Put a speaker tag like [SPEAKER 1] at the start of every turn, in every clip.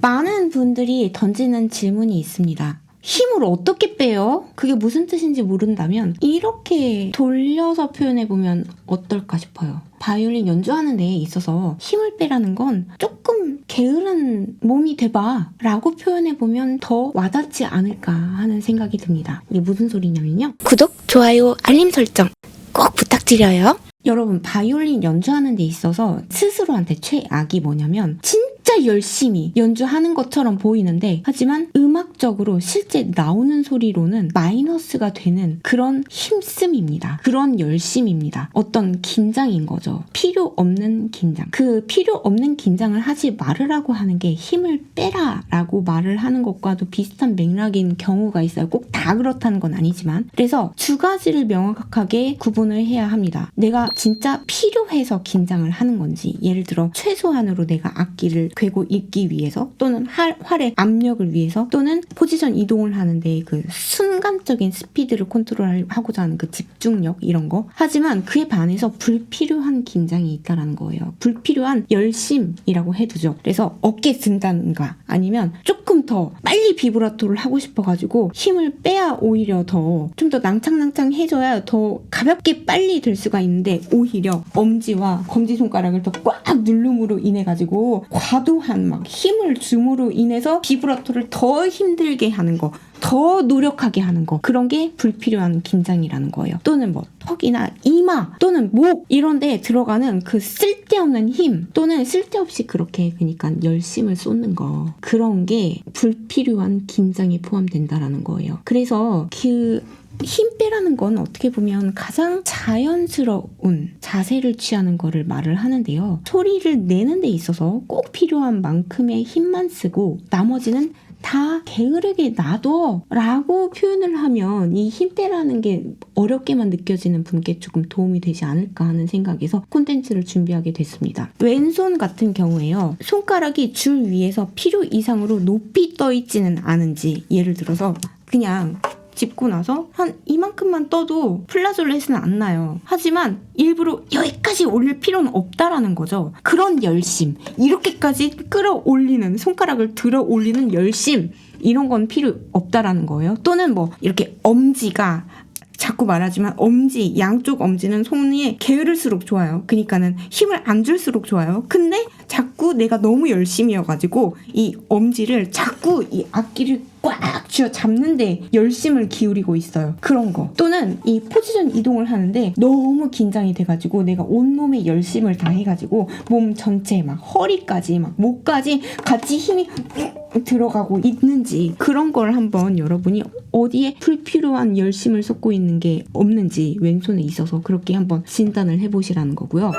[SPEAKER 1] 많은 분들이 던지는 질문이 있습니다. 힘을 어떻게 빼요? 그게 무슨 뜻인지 모른다면 이렇게 돌려서 표현해보면 어떨까 싶어요. 바이올린 연주하는 데에 있어서 힘을 빼라는 건 조금 게으른 몸이 돼봐 라고 표현해보면 더 와닿지 않을까 하는 생각이 듭니다. 이게 무슨 소리냐면요. 구독, 좋아요, 알림 설정 꼭 부탁드려요. 여러분, 바이올린 연주하는 데 있어서 스스로한테 최악이 뭐냐면 진짜 열심히 연주하는 것처럼 보이는데 하지만 음악적으로 실제 나오는 소리로는 마이너스가 되는 그런 힘씀입니다. 그런 열심입니다. 어떤 긴장인 거죠. 필요 없는 긴장. 그 필요 없는 긴장을 하지 말으라고 하는 게 힘을 빼라 라고 말을 하는 것과도 비슷한 맥락인 경우가 있어요. 꼭 다 그렇다는 건 아니지만. 그래서 두 가지를 명확하게 구분을 해야 합니다. 내가 진짜 필요해서 긴장을 하는 건지, 예를 들어 최소한으로 내가 악기를 꿰고 있기 위해서, 또는 활의 압력을 위해서, 또는 포지션 이동을 하는데 그 순간적인 스피드를 컨트롤하고자 하는 그 집중력 이런 거. 하지만 그에 반해서 불필요한 긴장이 있다라는 거예요. 불필요한 열심이라고 해두죠. 그래서 어깨 든다는가 아니면 조금 더 빨리 비브라토를 하고 싶어가지고 힘을 빼야 오히려 더 좀 더 낭창낭창 해줘야 더 가볍게 빨리 될 수가 있는데, 오히려 엄지와 검지손가락을 더 꽉 누름으로 인해 가지고 과도한 막 힘을 줌으로 인해서 비브라토를 더 힘들게 하는 거, 더 노력하게 하는 거, 그런 게 불필요한 긴장이라는 거예요. 또는 뭐 턱이나 이마 또는 목 이런 데 들어가는 그 쓸데없는 힘, 또는 쓸데없이 그렇게 그러니까 열심을 쏟는 거, 그런 게 불필요한 긴장이 포함된다라는 거예요. 그래서 그 힘 빼라는 건 어떻게 보면 가장 자연스러운 자세를 취하는 거를 말을 하는데요. 소리를 내는 데 있어서 꼭 필요한 만큼의 힘만 쓰고 나머지는 다 게으르게 놔둬 라고 표현을 하면 이 힘 빼라는 게 어렵게만 느껴지는 분께 조금 도움이 되지 않을까 하는 생각에서 콘텐츠를 준비하게 됐습니다. 왼손 같은 경우에요. 손가락이 줄 위에서 필요 이상으로 높이 떠 있지는 않은지, 예를 들어서 그냥 짚고 나서 한 이만큼만 떠도 플라졸렛은 안 나요. 하지만 일부러 여기까지 올릴 필요는 없다라는 거죠. 그런 열심, 이렇게까지 끌어올리는, 손가락을 들어 올리는 열심, 이런 건 필요 없다라는 거예요. 또는 뭐 이렇게 엄지가, 자꾸 말하지만 엄지, 양쪽 엄지는 손이 게으를수록 좋아요. 그러니까는 힘을 안 줄수록 좋아요. 근데 자꾸 내가 너무 열심이어가지고 이 엄지를 자꾸 이 악기를 꽉 쥐어 잡는데 열심을 기울이고 있어요. 그런 거. 또는 이 포지션 이동을 하는데 너무 긴장이 돼가지고 내가 온몸에 열심을 다 해가지고 몸 전체 막 허리까지 막 목까지 같이 힘이 들어가고 있는지, 그런 걸 한번 여러분이 어디에 불필요한 열심을 쏟고 있는 게 없는지 왼손에 있어서 그렇게 한번 진단을 해보시라는 거고요.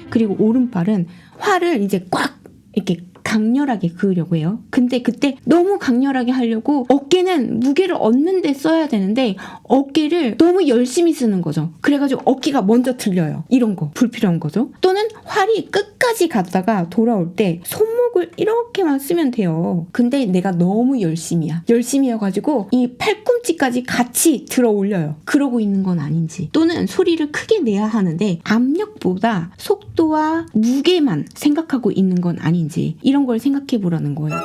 [SPEAKER 1] 그리고 오른팔은 활을 이제 꽉 이렇게 강렬하게 그으려고 해요. 근데 그때 너무 강렬하게 하려고 어깨는 무게를 얻는 데 써야 되는데 어깨를 너무 열심히 쓰는 거죠. 그래가지고 어깨가 먼저 들려요. 이런 거 불필요한 거죠. 또는 활이 끝까지 갔다가 돌아올 때 손목을 이렇게만 쓰면 돼요. 근데 내가 너무 열심이어가지고 이 팔꿈치까지 같이 들어 올려요. 그러고 있는 건 아닌지, 또는 소리를 크게 내야 하는데 압력보다 속도와 무게만 생각하고 있는 건 아닌지, 이런 걸 생각해 보라는 거예요.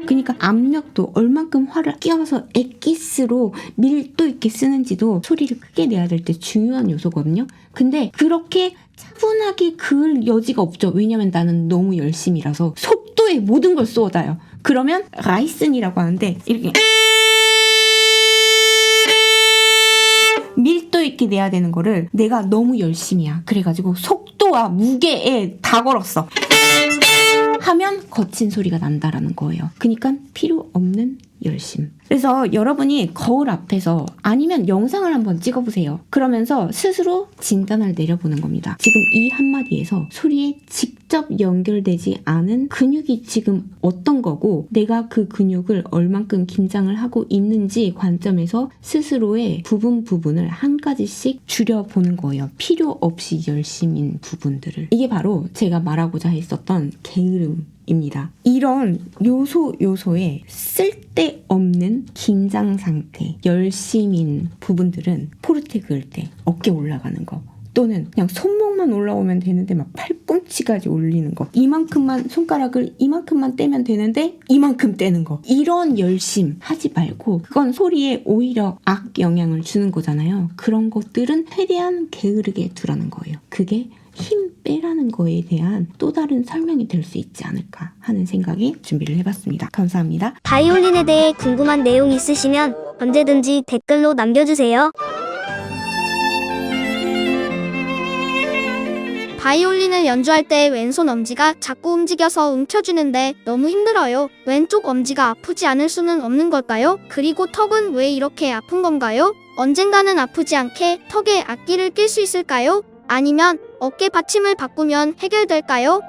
[SPEAKER 1] 그러니까 압력도 얼만큼 활을 끼워서 엑기스로 밀도 있게 쓰는지도 소리를 크게 내야 될 때 중요한 요소거든요. 근데 그렇게 차분하게 그을 여지가 없죠. 왜냐면 나는 너무 열심이라서 속도에 피로에 모든 걸 쏟아요. 그러면 라이슨이라고 하는데 이렇게 밀도 있게 내야 되는 거를 내가 너무 열심히야. 그래가지고 속도와 무게에 다 걸었어. 하면 거친 소리가 난다라는 거예요. 그러니까 필요 없는 열심. 그래서 여러분이 거울 앞에서 아니면 영상을 한번 찍어보세요. 그러면서 스스로 진단을 내려보는 겁니다. 지금 이 한마디에서 소리에 직접 연결되지 않은 근육이 지금 어떤 거고 내가 그 근육을 얼만큼 긴장을 하고 있는지 관점에서 스스로의 부분을 한 가지씩 줄여보는 거예요. 필요 없이 열심인 부분들을. 이게 바로 제가 말하고자 했었던 게으름입니다. 이런 요소에 쓸데없는 긴장 상태, 열심인 부분들은 포르테 그을 때 어깨 올라가는 거 또는 그냥 손목만 올라오면 되는데 막 팔꿈치까지 올리는 거, 이만큼만 손가락을 이만큼만 떼면 되는데 이만큼 떼는 거, 이런 열심 하지 말고 그건 소리에 오히려 악 영향을 주는 거잖아요. 그런 것들은 최대한 게으르게 두라는 거예요. 그게 힘 빼라는 거에 대한 또 다른 설명이 될 수 있지 않을까 하는 생각에 준비를 해봤습니다. 감사합니다.
[SPEAKER 2] 바이올린에 대해 궁금한 내용 있으시면 언제든지 댓글로 남겨주세요. 바이올린을 연주할 때 왼손 엄지가 자꾸 움직여서 움켜쥐는데 너무 힘들어요. 왼쪽 엄지가 아프지 않을 수는 없는 걸까요? 그리고 턱은 왜 이렇게 아픈 건가요? 언젠가는 아프지 않게 턱에 악기를 낄 수 있을까요? 아니면 어깨 받침을 바꾸면 해결될까요?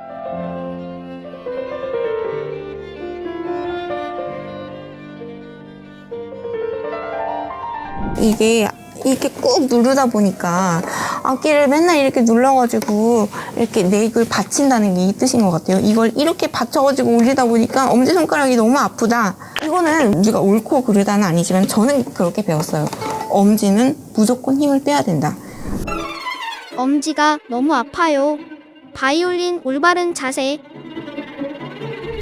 [SPEAKER 3] 이게 이렇게 꾹 누르다 보니까 악기를 맨날 이렇게 눌러가지고 이렇게 내 입을 받친다는 게 이 뜻인 것 같아요. 이걸 이렇게 받쳐가지고 올리다 보니까 엄지손가락이 너무 아프다. 이거는 우리가 옳고 그르다는 아니지만 저는 그렇게 배웠어요. 엄지는 무조건 힘을 빼야 된다.
[SPEAKER 2] 엄지가 너무 아파요. 바이올린 올바른 자세.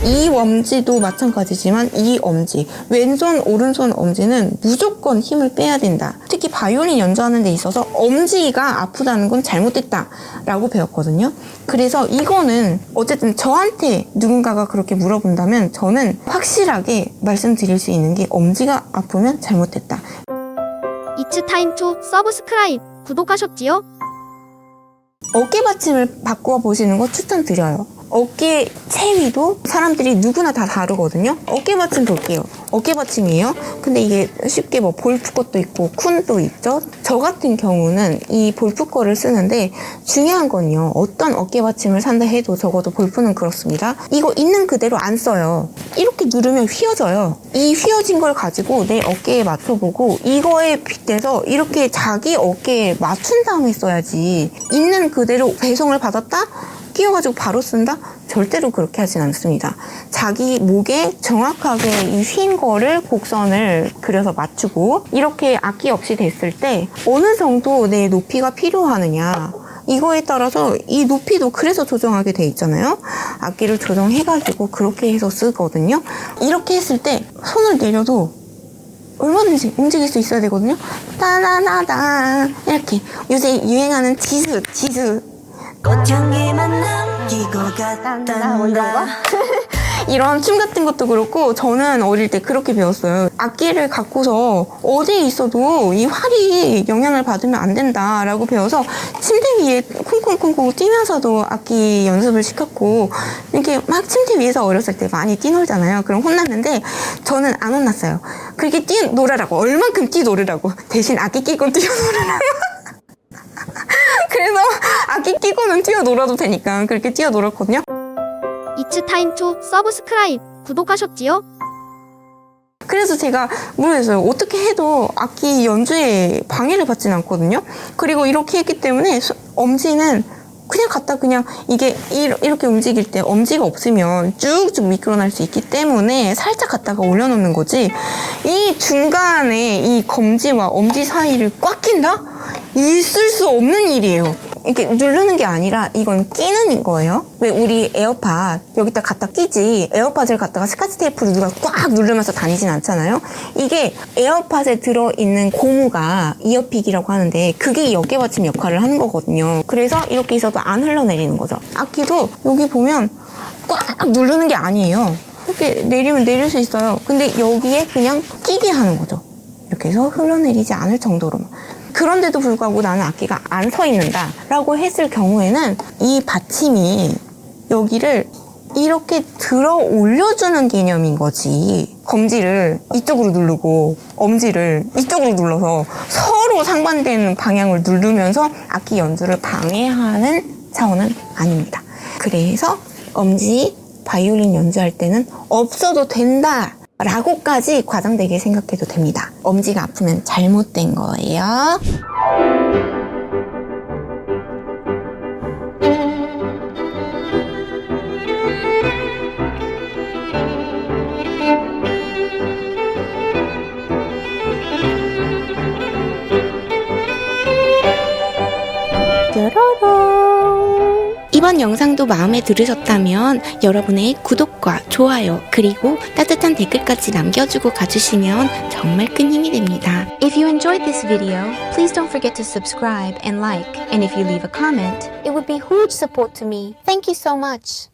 [SPEAKER 3] 이 엄지도 마찬가지지만 이 엄지, 왼손, 오른손 엄지는 무조건 힘을 빼야 된다. 특히 바이올린 연주하는 데 있어서 엄지가 아프다는 건 잘못됐다라고 배웠거든요. 그래서 이거는 어쨌든 저한테 누군가가 그렇게 물어본다면 저는 확실하게 말씀드릴 수 있는 게 엄지가 아프면 잘못됐다.
[SPEAKER 2] It's time to subscribe. 구독하셨지요?
[SPEAKER 3] 어깨 받침을 바꾸어 보시는 거 추천드려요. 어깨 체위도 사람들이 누구나 다 다르거든요. 어깨 받침 볼게요. 어깨 받침이에요. 근데 이게 쉽게 뭐 볼프 것도 있고 쿤도 있죠. 저 같은 경우는 이 볼프 거를 쓰는데 중요한 건요. 어떤 어깨 받침을 산다 해도 적어도 볼프는 그렇습니다. 이거 있는 그대로 안 써요. 이렇게 누르면 휘어져요. 이 휘어진 걸 가지고 내 어깨에 맞춰보고 이거에 빗대서 이렇게 자기 어깨에 맞춘 다음에 써야지. 있는 그대로 배송을 받았다? 끼워가지고 바로 쓴다? 절대로 그렇게 하진 않습니다. 자기 목에 정확하게 이 휜 거를 곡선을 그려서 맞추고 이렇게 악기 없이 됐을 때 어느 정도 내 높이가 필요하느냐 이거에 따라서 이 높이도 그래서 조정하게 돼 있잖아요. 악기를 조정해가지고 그렇게 해서 쓰거든요. 이렇게 했을 때 손을 내려도 얼마든지 움직일 수 있어야 되거든요. 따라라다 이렇게 요새 유행하는 지수
[SPEAKER 4] 꽃향기만 남기고 갔단다.
[SPEAKER 3] 이런 춤 같은 것도 그렇고 저는 어릴 때 그렇게 배웠어요. 악기를 갖고서 어디에 있어도 이 활이 영향을 받으면 안 된다라고 배워서 침대 위에 쿵쿵쿵쿵 뛰면서도 악기 연습을 시켰고 이렇게 막 침대 위에서 어렸을 때 많이 뛰놀잖아요. 그럼 혼났는데 저는 안 혼났어요. 그렇게 뛰놀으라고 얼만큼 뛰놀으라고 대신 악기 끼고 뛰어놀으라고 그래서 악기 끼고는 뛰어놀아도 되니까 그렇게 뛰어놀았거든요.
[SPEAKER 2] It's time to subscribe. 구독하셨지요?
[SPEAKER 3] 그래서 제가 모르겠어요. 어떻게 해도 악기 연주에 방해를 받진 않거든요. 그리고 이렇게 했기 때문에 엄지는 그냥 갖다 그냥 이게 이렇게 움직일 때 엄지가 없으면 쭉쭉 미끄러날 수 있기 때문에 살짝 갖다가 올려놓는 거지 이 중간에 이 검지와 엄지 사이를 꽉 낀다? 있을 수 없는 일이에요. 이렇게 누르는 게 아니라 이건 끼는 거예요. 왜 우리 에어팟 여기다 갖다 끼지 에어팟을 갖다가 스카치 테이프로 누가 꽉 누르면서 다니진 않잖아요. 이게 에어팟에 들어있는 고무가 이어픽이라고 하는데 그게 이 어깨 받침 역할을 하는 거거든요. 그래서 이렇게 있어도 안 흘러내리는 거죠. 악기도 여기 보면 꽉 누르는 게 아니에요. 이렇게 내리면 내릴 수 있어요. 근데 여기에 그냥 끼게 하는 거죠. 이렇게 해서 흘러내리지 않을 정도로만. 그런데도 불구하고 나는 악기가 안 서 있는다 라고 했을 경우에는 이 받침이 여기를 이렇게 들어 올려주는 개념인 거지. 검지를 이쪽으로 누르고 엄지를 이쪽으로 눌러서 서로 상반되는 방향을 누르면서 악기 연주를 방해하는 차원은 아닙니다. 그래서 엄지 바이올린 연주할 때는 없어도 된다 라고까지 과장되게 생각해도 됩니다. 엄지가 아프면 잘못된 거예요. 이번 영상도 마음에 들으셨다면 여러분의 구독과 좋아요 그리고 따뜻한 댓글까지 남겨주고 가주시면 정말 큰 힘이 됩니다.
[SPEAKER 5] If you enjoyed this video, please don't forget to subscribe and like. And if you leave a comment, it would be huge support to me. Thank you so much.